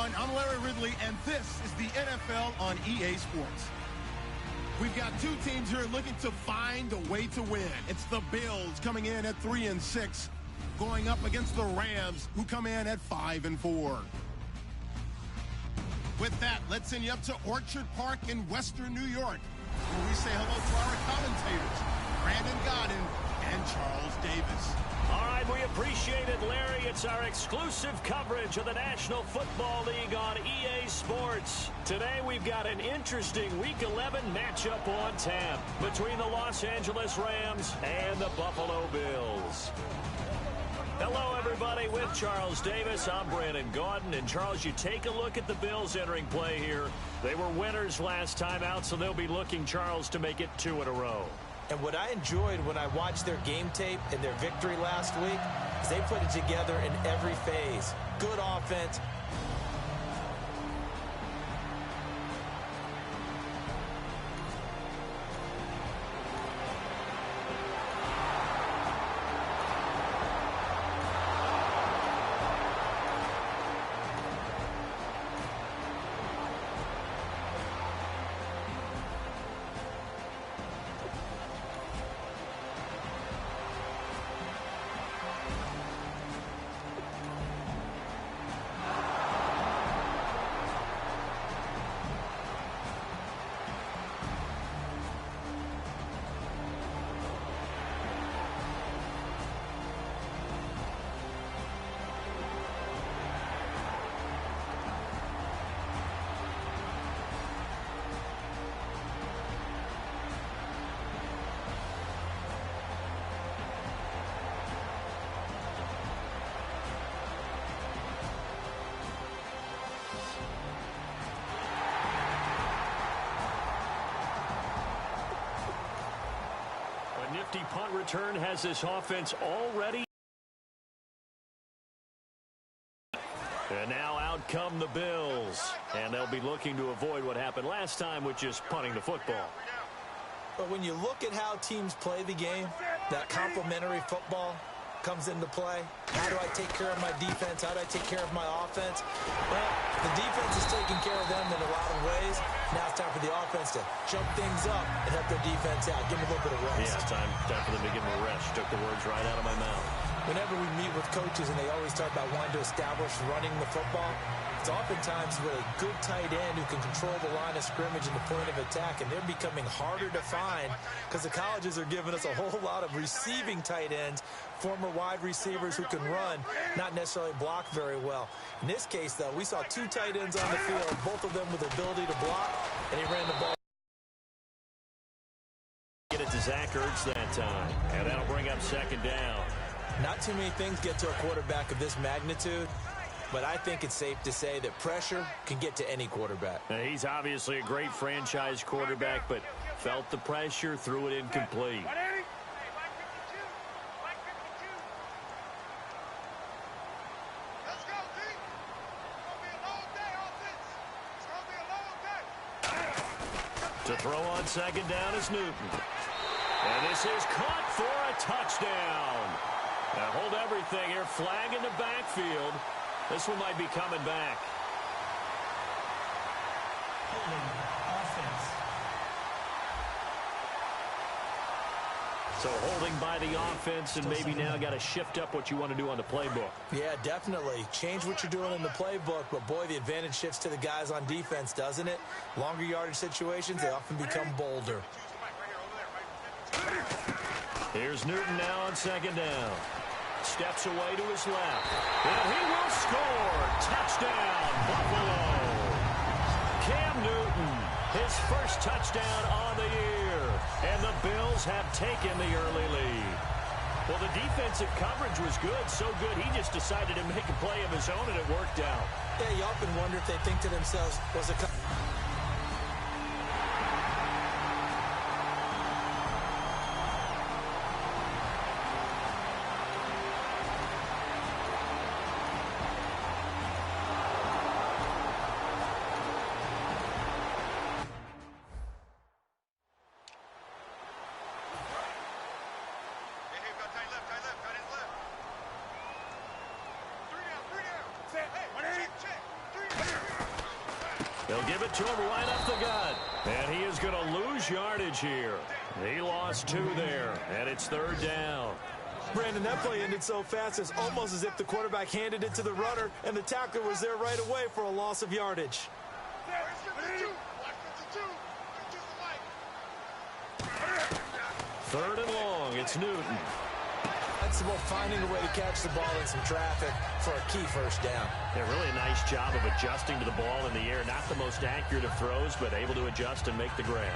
everyone. I'm Larry Ridley, and this is the NFL on EA Sports. We've got two teams here looking to find a way to win. It's the Bills coming in at 3-6, going up against the Rams, who come in at 5-4. With that, let's send you up to Orchard Park in Western New York, where we say hello to our commentators, Brandon Godden and Charles Davis. All right, we appreciate it, Larry. It's our exclusive coverage of the National Football League on EA Sports. Today, we've got an interesting Week 11 matchup on tap between the Los Angeles Rams and the Buffalo Bills. Hello, everybody. With Charles Davis, I'm Brandon Gaudin. And, Charles, you take a look at the Bills entering play here. They were winners last time out, so they'll be looking, Charles, to make it 2 in a row. And what I enjoyed when I watched their game tape and their victory last week is they put it together in every phase. Good offense. Nifty punt return has this offense already. And now out come the Bills. And they'll be looking to avoid what happened last time, which is punting the football. But when you look at how teams play the game, that complementary football comes into play. How do I take care of my defense? How do I take care of my offense? Well, the defense is taking care of them in a lot of ways. Now it's time for the offense to jump things up and help their defense out. Give them a little bit of rest. Yeah, time for them to give them a rest. Took the words right out of my mouth. Whenever we meet with coaches and they always talk about wanting to establish running the football, it's oftentimes with a good tight end who can control the line of scrimmage and the point of attack, and they're becoming harder to find because the colleges are giving us a whole lot of receiving tight ends, former wide receivers who can run, not necessarily block very well. In this case, though, we saw 2 tight ends on the field, both of them with the ability to block, and he ran the ball. Get it to Zach Ertz that time, and that'll bring up 2nd down. Not too many things get to a quarterback of this magnitude, but I think it's safe to say that pressure can get to any quarterback. Now, he's obviously a great franchise quarterback, but felt the pressure, threw it incomplete. To throw on 2nd down is Newton. And this is caught for a touchdown. Now hold everything here. Flag in the backfield. This one might be coming back. So holding by the offense, and maybe now got to shift up what you want to do on the playbook. Yeah, definitely. Change what you're doing in the playbook, but boy, the advantage shifts to the guys on defense, doesn't it? Longer yardage situations, they often become bolder. Here's Newton now on 2nd down. Steps away to his left. And he will score. Touchdown, Buffalo. Cam Newton, his first touchdown on the year. And the Bills have taken the early lead. Well, the defensive coverage was good, so good he just decided to make a play of his own, and it worked out. Yeah, you often wonder if they think to themselves, was it... to him right up the gut. And he is going to lose yardage here. He lost 2 there, and it's 3rd down. Brandon, that play ended so fast, it's almost as if the quarterback handed it to the runner, and the tackler was there right away for a loss of yardage. 3rd and long. It's Newton. That's about finding a way to catch the ball in some traffic for a key first down. Yeah, really a nice job of adjusting to the ball in the air. Not the most accurate of throws, but able to adjust and make the grab.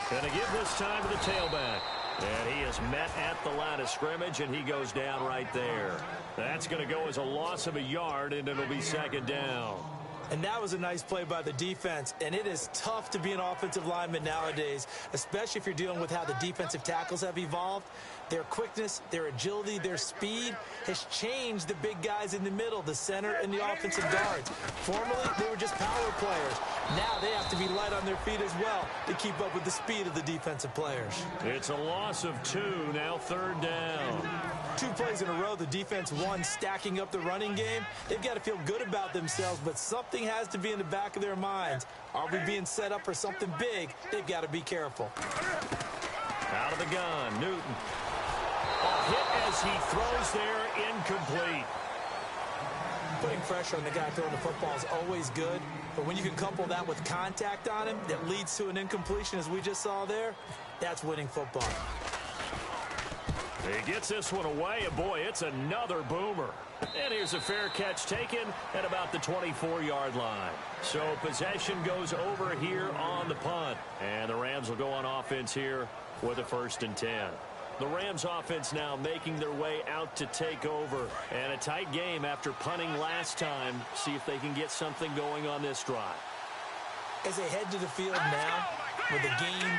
Going to give this time to the tailback. And he is met at the line of scrimmage, and he goes down right there. That's going to go as a loss of a yard, and it'll be 2nd down. And that was a nice play by the defense, and it is tough to be an offensive lineman nowadays, especially if you're dealing with how the defensive tackles have evolved. Their quickness, their agility, their speed has changed the big guys in the middle, the center, and the offensive guards. Formerly, they were just power players. Now they have to be light on their feet as well to keep up with the speed of the defensive players. It's a loss of 2, now 3rd down. 2 plays in a row, the defense won, stacking up the running game. They've got to feel good about themselves, but something has to be in the back of their minds. Are we being set up for something big? They've got to be careful. Out of the gun, Newton. A hit as he throws there, incomplete. Putting pressure on the guy throwing the football is always good, but when you can couple that with contact on him that leads to an incompletion, as we just saw there, that's winning football. He gets this one away, and boy, it's another boomer. And here's a fair catch taken at about the 24-yard line. So possession goes over here on the punt. And the Rams will go on offense here with a 1st and 10. The Rams offense now making their way out to take over. And a tight game after punting last time. See if they can get something going on this drive. As they head to the field now, with the game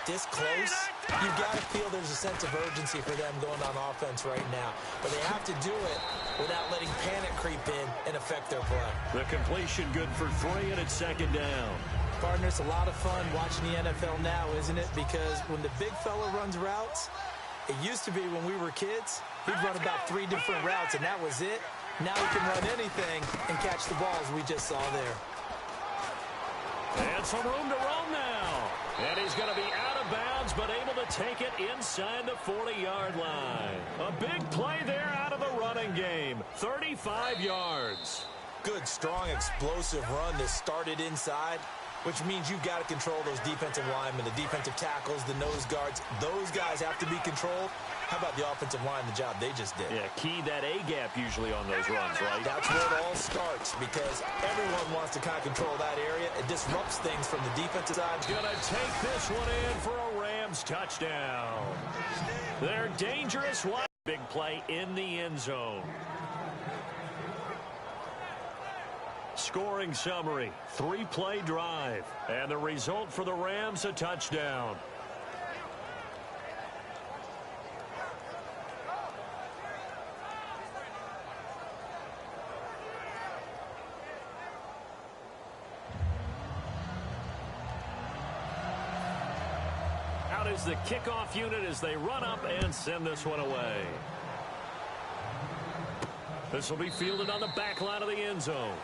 this close, you've got to feel there's a sense of urgency for them going on offense right now. But they have to do it without letting panic creep in and affect their play. The completion good for 3, and it's 2nd down. Partner, it's a lot of fun watching the NFL now, isn't it? Because when the big fella runs routes, it used to be when we were kids, he'd run about 3 different routes, and that was it. Now he can run anything and catch the balls we just saw there. And some room to roam now. And he's going to be out of bounds, but able to take it inside the 40-yard line. A big play there out of the running game. 35 yards. Good, strong, explosive run that started inside, which means you've got to control those defensive linemen, the defensive tackles, the nose guards. Those guys have to be controlled. How about the offensive line, the job they just did? Yeah, key that A-gap usually on those runs, right? That's where it all starts, because everyone wants to kind of control that area. It disrupts things from the defensive side. Gonna take this one in for a Rams touchdown. They're dangerous. Big play in the end zone. Scoring summary, 3-play drive. And the result for the Rams, a touchdown. Out is the kickoff unit as they run up and send this one away. This will be fielded on the back line of the end zone.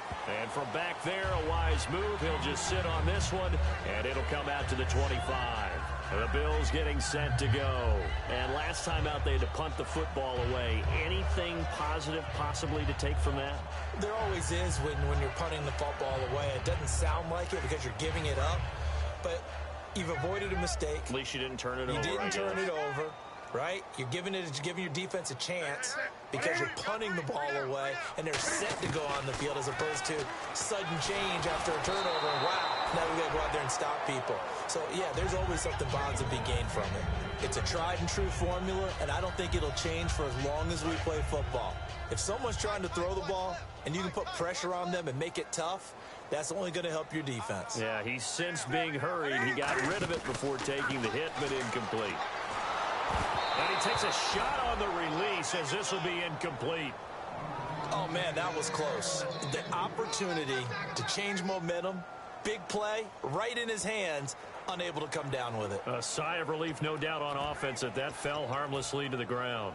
And from back there, a wise move. He'll just sit on this one, and it'll come out to the 25. The Bills getting set to go. And last time out, they had to punt the football away. Anything positive possibly to take from that? There always is when you're punting the football away. It doesn't sound like it because you're giving it up, but you've avoided a mistake. At least you didn't turn it over. You didn't turn it over, right? You're giving your defense a chance because you're punting the ball away, and they're set to go on the field as opposed to sudden change after a turnover. And wow, now we got to go out there and stop people. So, yeah, there's always something positive to be gained from it. It's a tried-and-true formula, and I don't think it'll change for as long as we play football. If someone's trying to throw the ball and you can put pressure on them and make it tough, that's only going to help your defense. Yeah, he's since being hurried. He got rid of it before taking the hit, but incomplete. And he takes a shot on the release as this will be incomplete. Oh, man, that was close. The opportunity to change momentum big play right in his hands, unable to come down with it. A sigh of relief, no doubt, on offense that fell harmlessly to the ground.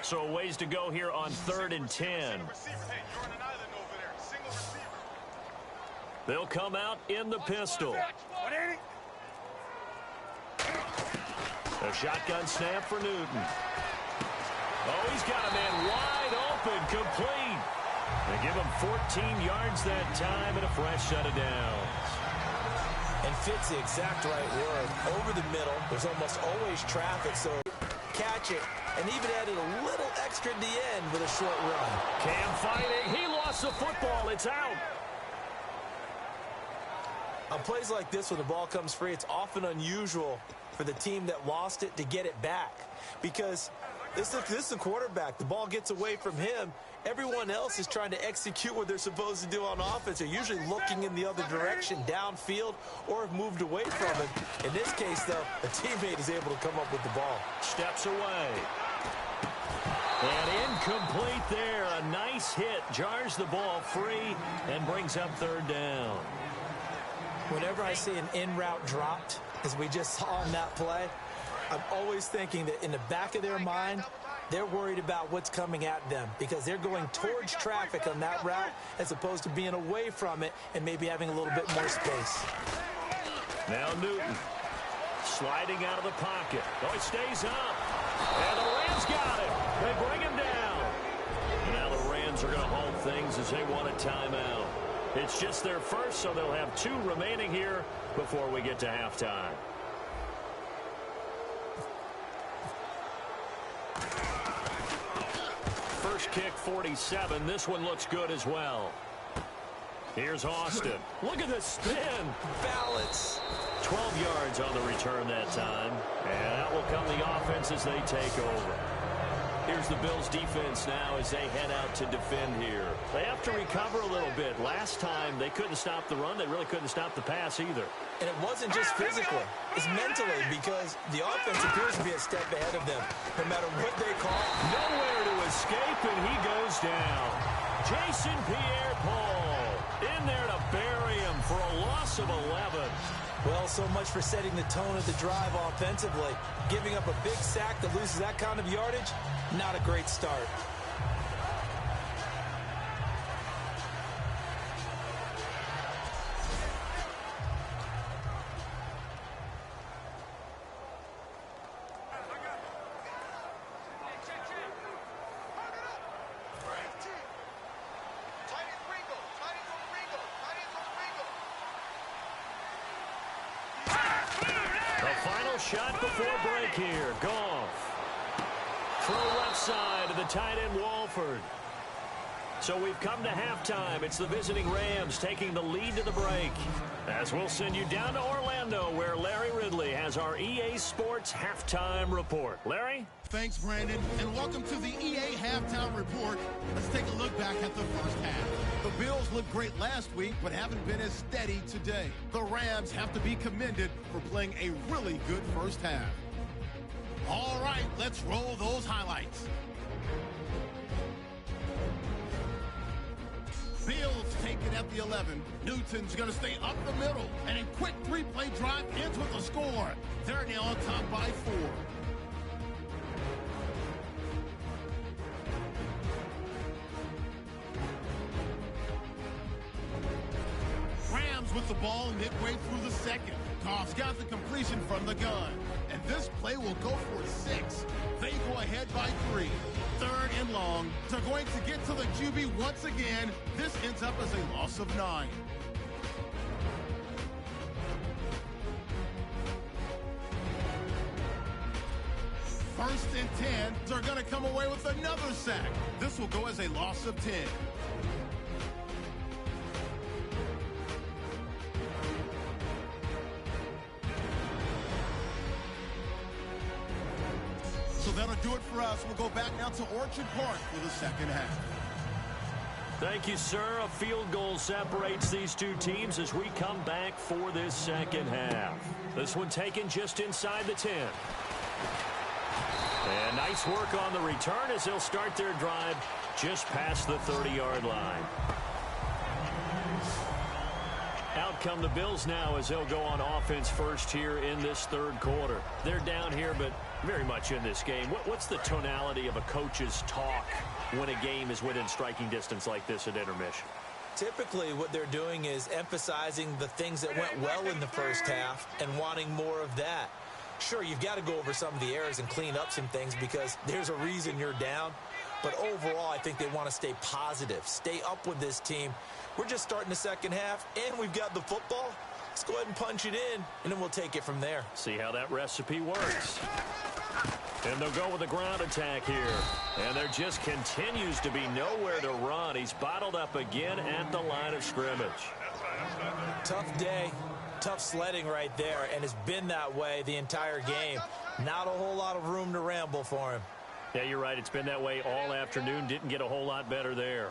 So a ways to go here on 3rd and 10. They'll come out in the pistol. A shotgun snap for Newton. Oh, he's got a man wide open, complete. They give him 14 yards that time and a fresh set of downs. And fits the exact right word. Over the middle, there's almost always traffic, so catch it. And even added a little extra at the end with a short run. Cam fighting. He lost the football. It's out. On plays like this, when the ball comes free, it's often unusual for the team that lost it to get it back. Because this is the quarterback. The ball gets away from him. Everyone else is trying to execute what they're supposed to do on offense. They're usually looking in the other direction, downfield, or have moved away from it. In this case, though, a teammate is able to come up with the ball. Steps away. And incomplete there. A nice hit. Jars the ball free and brings up 3rd down. Whenever I see an in-route dropped, as we just saw in that play, I'm always thinking that in the back of their mind, they're worried about what's coming at them because they're going towards traffic on that route as opposed to being away from it and maybe having a little bit more space. Now Newton sliding out of the pocket. Oh, he stays up. And the Rams got it. They bring him down. And now the Rams are going to halt things as they want a timeout. It's just their first, so they'll have 2 remaining here before we get to halftime. First kick, 47. This one looks good as well. Here's Austin. Look at the spin. Balance. 12 yards on the return that time. And out will come the offense as they take over. Here's the Bills defense now as they head out to defend here. They have to recover a little bit. Last time they couldn't stop the run. They really couldn't stop the pass either. And it wasn't just physically. It's mentally because the offense appears to be a step ahead of them. No matter what they call. Nowhere to escape, and he goes down. Jason Pierre-Paul in there to bury him for a loss of 11. Well, so much for setting the tone of the drive offensively. Giving up a big sack that loses that kind of yardage, not a great start. Shot before break here. Goff. Throw left side to the tight end Walford. So we've come to halftime. It's the visiting Rams taking the lead to the break. As we'll send you down to Orlando where Larry Ridley has our EA Sports Halftime Report. Larry? Thanks, Brandon, and welcome to the EA Halftime Report. Let's take a look back at the first half. The Bills looked great last week, but haven't been as steady today. The Rams have to be commended for playing a really good first half. All right, let's roll those highlights. Bills take it at the 11. Newton's going to stay up the middle, and a quick 3-play drive ends with a score. They're now on top by 4. With the ball midway through the second. Goff's got the completion from the gun. And this play will go for 6. They go ahead by 3. 3rd and long. They're going to get to the QB once again. This ends up as a loss of 9. First and 10. They're going to come away with another sack. This will go as a loss of 10. So that'll do it for us. We'll go back now to Orchard Park for the second half. Thank you, sir. A field goal separates these 2 teams as we come back for this second half. This one taken just inside the 10. And nice work on the return as they'll start their drive just past the 30-yard line. Out come the Bills now as they'll go on offense first here in this third quarter. They're down here, but very much in this game. What's the tonality of a coach's talk when a game is within striking distance like this at intermission? Typically, what they're doing is emphasizing the things that went well in the first half and wanting more of that. Sure, you've got to go over some of the errors and clean up some things because there's a reason you're down. But overall, I think they want to stay positive, stay up with this team. We're just starting the second half, and we've got the football. Let's go ahead and punch it in, and then we'll take it from there. See how that recipe works. And they'll go with a ground attack here. And there just continues to be nowhere to run. He's bottled up again at the line of scrimmage. Tough day, tough sledding right there, and it's been that way the entire game. Not a whole lot of room to ramble for him. Yeah, you're right. It's been that way all afternoon. Didn't get a whole lot better there.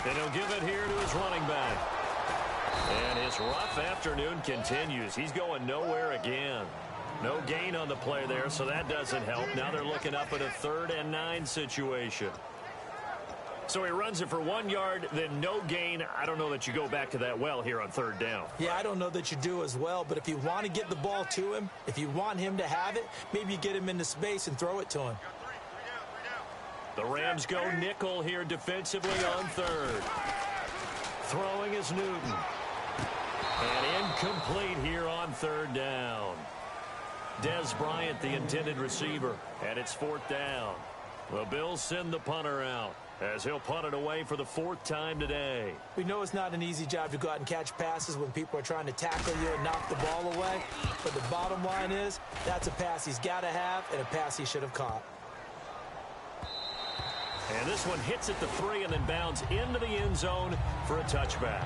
And he'll give it here to his running back. And his rough afternoon continues. He's going nowhere again. No gain on the play there, so that doesn't help. Now they're looking up at a 3rd and 9 situation. So he runs it for 1 yard, then no gain. I don't know that you go back to that well here on 3rd down. Yeah, I don't know that you do as well, but if you want to get the ball to him, if you want him to have it, maybe you get him into space and throw it to him. The Rams go nickel here defensively on 3rd. Throwing is Newton. And incomplete here on 3rd down. Dez Bryant, the intended receiver, and it's 4th down. The Bills send the punter out as he'll punt it away for the 4th time today. We know it's not an easy job to go out and catch passes when people are trying to tackle you and knock the ball away, but the bottom line is that's a pass he's got to have and a pass he should have caught. And this one hits at the 3 and then bounds into the end zone for a touchback.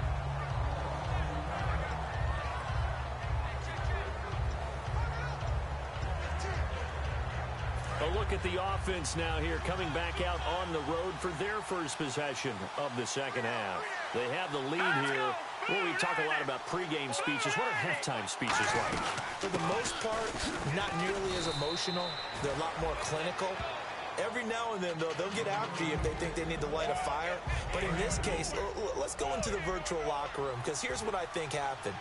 A look at the offense now here, coming back out on the road for their first possession of the second half. They have the lead here. Well, we talk a lot about pregame speeches. What are halftime speeches like? For the most part, not nearly as emotional. They're a lot more clinical. Every now and then, though, they'll get after you if they think they need to light a fire. But in this case, let's go into the virtual locker room, because here's what I think happened.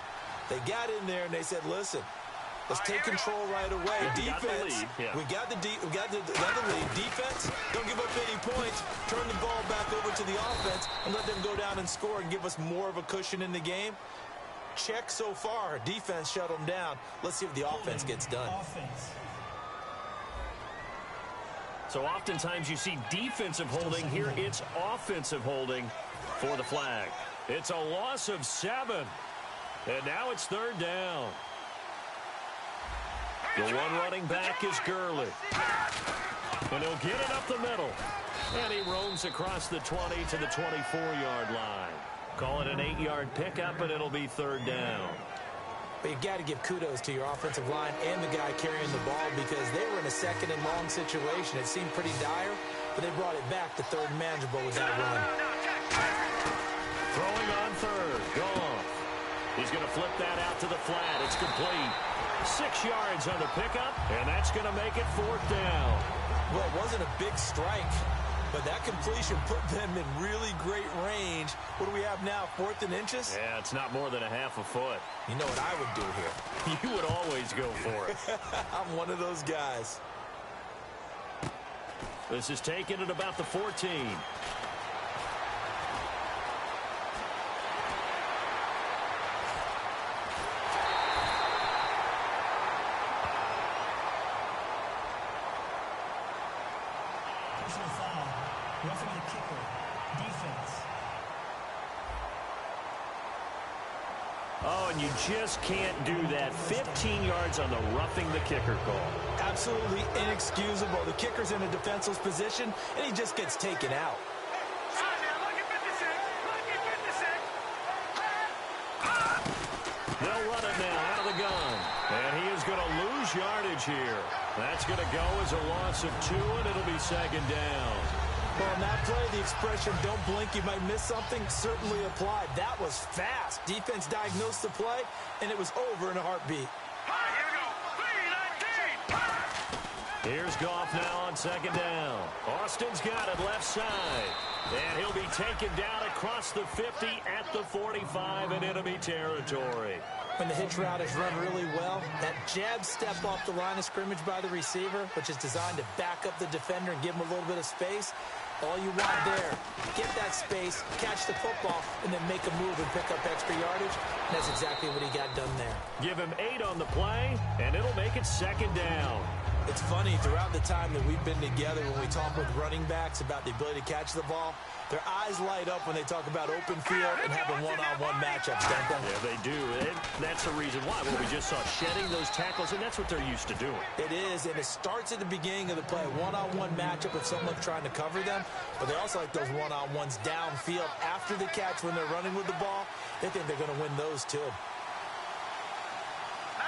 They got in there and they said, listen, let's take control right away. Defense, we got the lead. Defense, don't give up any points. Turn the ball back over to the offense and let them go down and score and give us more of a cushion in the game. Check so far. Defense shut them down. Let's see if the offense gets done. So oftentimes you see defensive holding. Here it's offensive holding for the flag. It's a loss of 7. And now it's 3rd down. The one running back is Gurley. And he'll get it up the middle. And he roams across the 20 to the 24-yard line. Call it an 8-yard pickup, and it'll be 3rd down. But you got to give kudos to your offensive line and the guy carrying the ball, because they were in a 2nd and long situation. It seemed pretty dire, but they brought it back to 3rd and manageable with that run. Throwing on 3rd. Goff. He's going to flip that out to the flat. It's complete. 6 yards on the pickup, and that's going to make it 4th down. Well, it wasn't a big strike, but that completion put them in really great range. What do we have now, 4th and inches? Yeah, it's not more than a half a foot. You know what I would do here? You would always go for it. I'm one of those guys. This is taken at about the 14. Oh, and you just can't do that. 15 yards on the roughing the kicker call. Absolutely inexcusable. The kicker's in a defenseless position, and he just gets taken out. They'll run it now out of the gun. And he is going to lose yardage here. That's going to go as a loss of 2, and it'll be 2nd down. Well, on that play, the expression, don't blink, you might miss something, certainly applied. That was fast. Defense diagnosed the play, and it was over in a heartbeat. Here's Goff now on second down. Austin's got it left side. And he'll be taken down across the 50 at the 45 in enemy territory. When the hitch route is run really well, that jab step off the line of scrimmage by the receiver, which is designed to back up the defender and give him a little bit of space, all you want there, get that space, catch the football, and then make a move and pick up extra yardage. And that's exactly what he got done there. Give him 8 on the play, and it'll make it second down. It's funny, throughout the time that we've been together, when we talk with running backs about the ability to catch the ball, their eyes light up when they talk about open field and having one-on-one matchups, don't they? Yeah, they do. And that's the reason why. Well, we just saw shedding those tackles, and that's what they're used to doing. It is, and it starts at the beginning of the play, one-on-one matchup if someone's trying to cover them, but they also like those one-on-ones downfield after the catch when they're running with the ball. They think they're going to win those, too.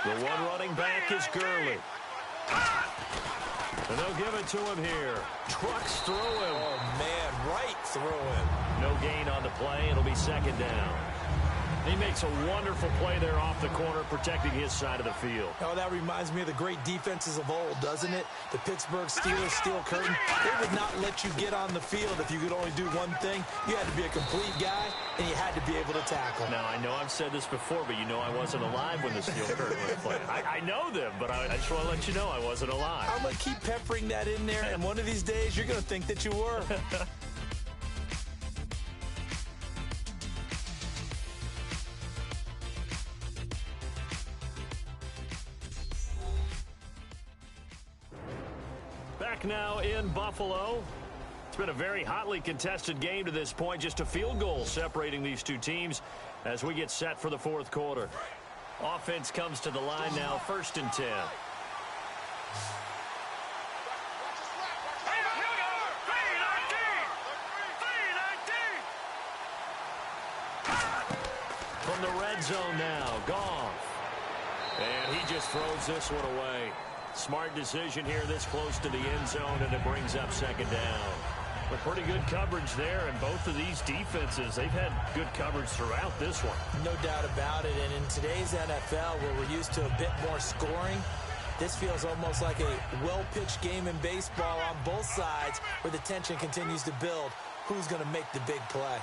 The one running back is Gurley. And they'll give it to him here. Trucks through him. Oh, man, right through him. No gain on the play. It'll be second down. He makes a wonderful play there off the corner, protecting his side of the field. Oh, that reminds me of the great defenses of old, doesn't it? The Pittsburgh Steelers steel curtain. They would not let you get on the field if you could only do one thing. You had to be a complete guy, and you had to be able to tackle. Now, I know I've said this before, but you know I wasn't alive when the steel curtain was played. I know them, but I just want to let you know I wasn't alive. I'm going to keep peppering that in there, and one of these days you're going to think that you were. Back now in Buffalo. It's been a very hotly contested game to this point. Just a field goal separating these two teams as we get set for the fourth quarter. Offense comes to the line now, 1st and 10. From the red zone now, Goff. And he just throws this one away. Smart decision here this close to the end zone, and it brings up second down. But pretty good coverage there, and both of these defenses, they've had good coverage throughout this one. No doubt about it, and in today's NFL, where we're used to a bit more scoring, this feels almost like a well-pitched game in baseball on both sides, where the tension continues to build. Who's going to make the big play?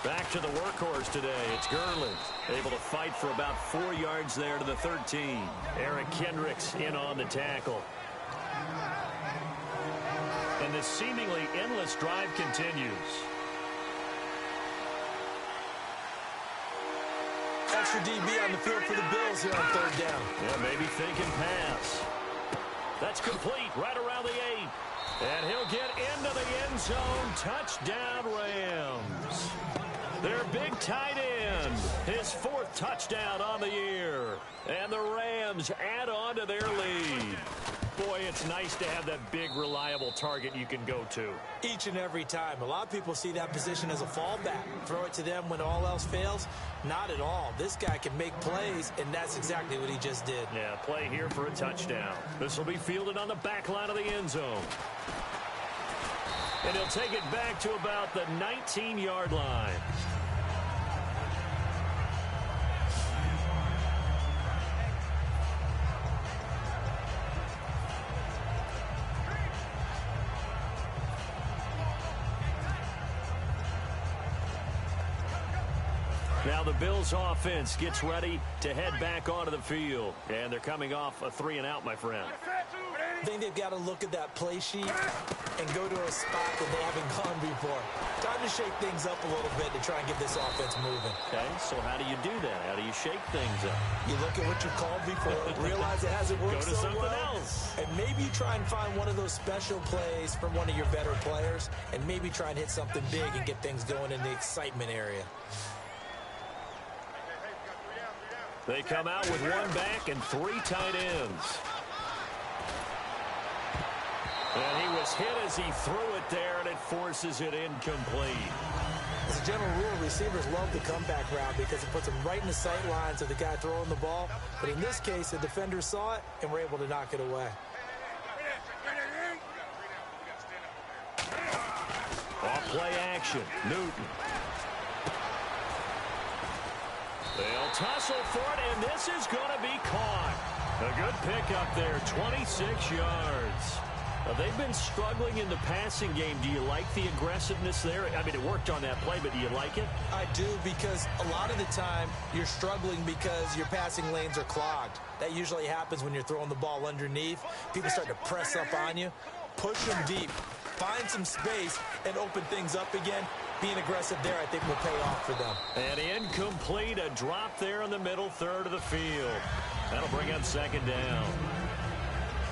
Back to the workhorse today. It's Gurley, able to fight for about 4 yards there to the 13. Eric Kendricks in on the tackle. And the seemingly endless drive continues. Extra DB on the field for the Bills here on 3rd down. Yeah, maybe thinking pass. That's complete right around the 8. And he'll get into the end zone. Touchdown, Rams. Their big tight end, his 4th touchdown on the year. And the Rams add on to their lead. Boy, it's nice to have that big, reliable target you can go to. Each and every time. A lot of people see that position as a fallback. Throw it to them when all else fails. Not at all. This guy can make plays, and that's exactly what he just did. Yeah, play here for a touchdown. This will be fielded on the back line of the end zone. And he'll take it back to about the 19-yard line. Now the Bills offense gets ready to head back onto the field. And they're coming off a 3-and-out, my friend. I think they've got to look at that play sheet and go to a spot that they haven't gone before. Time to shake things up a little bit to try and get this offense moving. Okay, so how do you do that? How do you shake things up? You look at what you called before, realize it hasn't worked Go to so something well, else. and maybe you try and find one of those special plays from one of your better players, and maybe try and hit something big and get things going in the excitement area. They come out with 1 back and 3 tight ends. And he was hit as he threw it there, and it forces it incomplete. As a general rule, receivers love the comeback route because it puts them right in the sight lines of the guy throwing the ball. But in this case, the defender saw it and were able to knock it away. Off play action. Newton. They'll tussle for it, and this is going to be caught. A good pickup there, 26 yards. They've been struggling in the passing game. Do you like the aggressiveness there? I mean, it worked on that play, but do you like it? I do, because a lot of the time you're struggling because your passing lanes are clogged. That usually happens when you're throwing the ball underneath. People start to press up on you. Push them deep. Find some space and open things up again. Being aggressive there, I think, will pay off for them. And incomplete, a drop there in the middle third of the field. That'll bring up second down.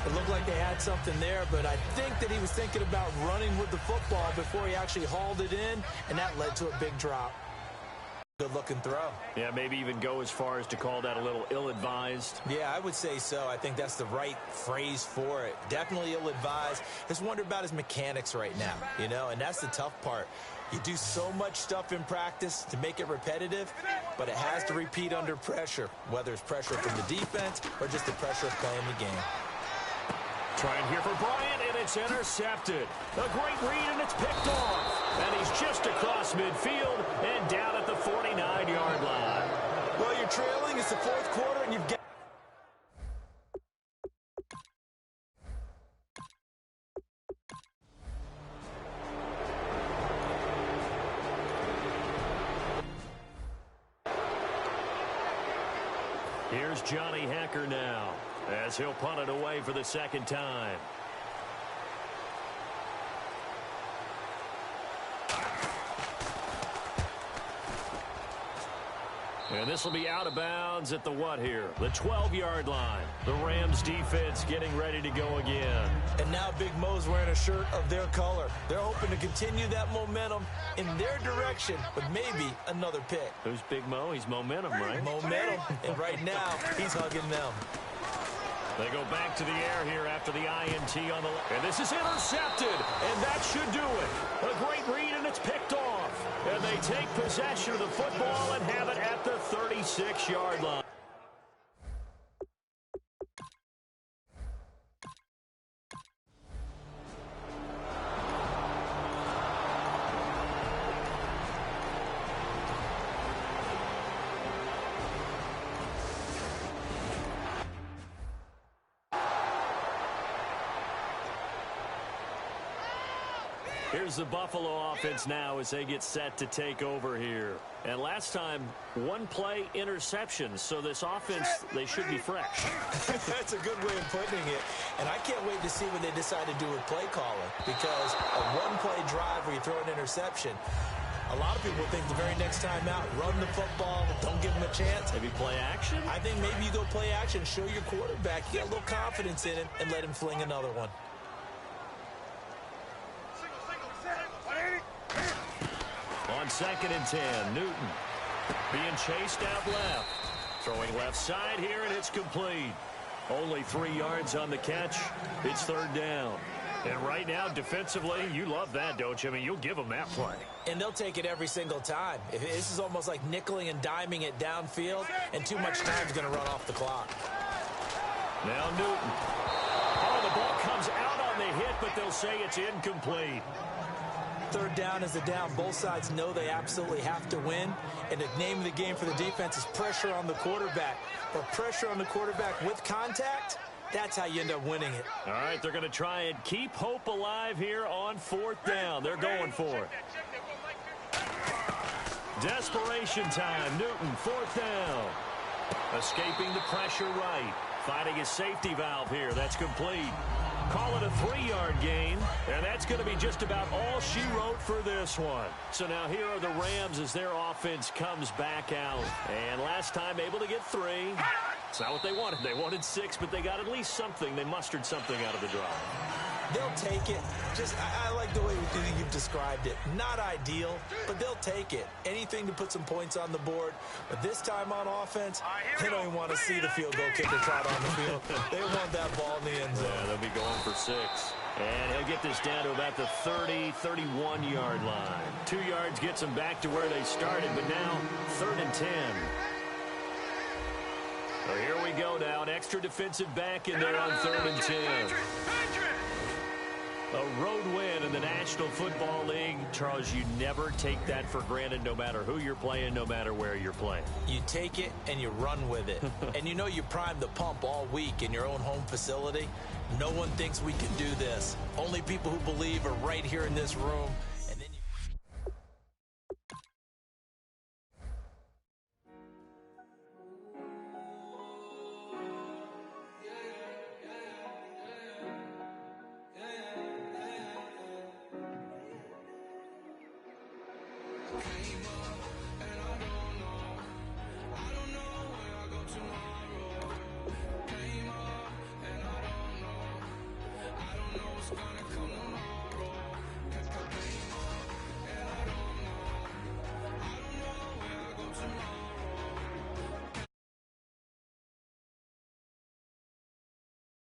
It looked like they had something there, but I think that he was thinking about running with the football before he actually hauled it in, and that led to a big drop. Good-looking throw. Yeah, maybe even go as far as to call that a little ill-advised. Yeah, I would say so. I think that's the right phrase for it. Definitely ill-advised. Just wonder about his mechanics right now, you know, and that's the tough part. You do so much stuff in practice to make it repetitive, but it has to repeat under pressure, whether it's pressure from the defense or just the pressure of playing the game. Trying here for Bryant, and it's intercepted. A great read, and it's picked off. And he's just across midfield and down at the 49-yard line. Well, you're trailing. It's the fourth quarter, and you've got... Here's Johnny Hacker now, as he'll punt it away for the second time. And this will be out of bounds at the what here? The 12-yard line. The Rams defense getting ready to go again. And now Big Mo's wearing a shirt of their color. They're hoping to continue that momentum in their direction, but maybe another pick. Who's Big Mo? He's momentum, right? Momentum. And right now, he's hugging them. They go back to the air here after the INT on the left. And this is intercepted, and that should do it. A great read, and it's picked off. And they take possession of the football and have it at the 36-yard line. Here's the Buffalo offense now as they get set to take over here. And last time, one play interception. So this offense, they should be fresh. That's a good way of putting it. And I can't wait to see what they decide to do with play calling. Because a one-play drive where you throw an interception, a lot of people think the very next time out, run the football, don't give them a chance. Maybe play action? I think maybe you go play action, show your quarterback, you got a little confidence in him, and let him fling another one. On 2nd and 10, Newton being chased out left. Throwing left side here, and it's complete. Only 3 yards on the catch. It's third down. And right now, defensively, you love that, don't you? I mean, you'll give them that play. And they'll take it every single time. This is almost like nickeling and diming it downfield, and too much time's going to run off the clock. Now Newton. Oh, the ball comes out on the hit, but they'll say it's incomplete. Third down is a down. Both sides know they absolutely have to win. And the name of the game for the defense is pressure on the quarterback. But pressure on the quarterback with contact, that's how you end up winning it. All right, they're going to try and keep hope alive here on 4th down. They're going for it. Desperation time. Newton, 4th down. Escaping the pressure right. Finding his safety valve here. That's complete. Call it a 3-yard gain, and that's going to be just about all she wrote for this one. So now here are the Rams as their offense comes back out. And last time able to get 3. It's not what they wanted. They wanted 6, but they got at least something. They mustered something out of the drive. They'll take it. I like the way you've described it. Not ideal, but they'll take it. Anything to put some points on the board. But this time on offense, they don't even want to see the field goal kicker trot on the field. They want that ball in the end zone. Yeah, they'll be going for 6. And he'll get this down to about the 30, 31-yard line. 2 yards gets them back to where they started, but now 3rd and 10. So here we go now. An extra defensive back in there on 3rd and 10. A road win in the National Football League. Charles, you never take that for granted no matter who you're playing, no matter where you're playing. You take it and you run with it. And you know you primed the pump all week in your own home facility. No one thinks we can do this. Only people who believe are right here in this room. And then you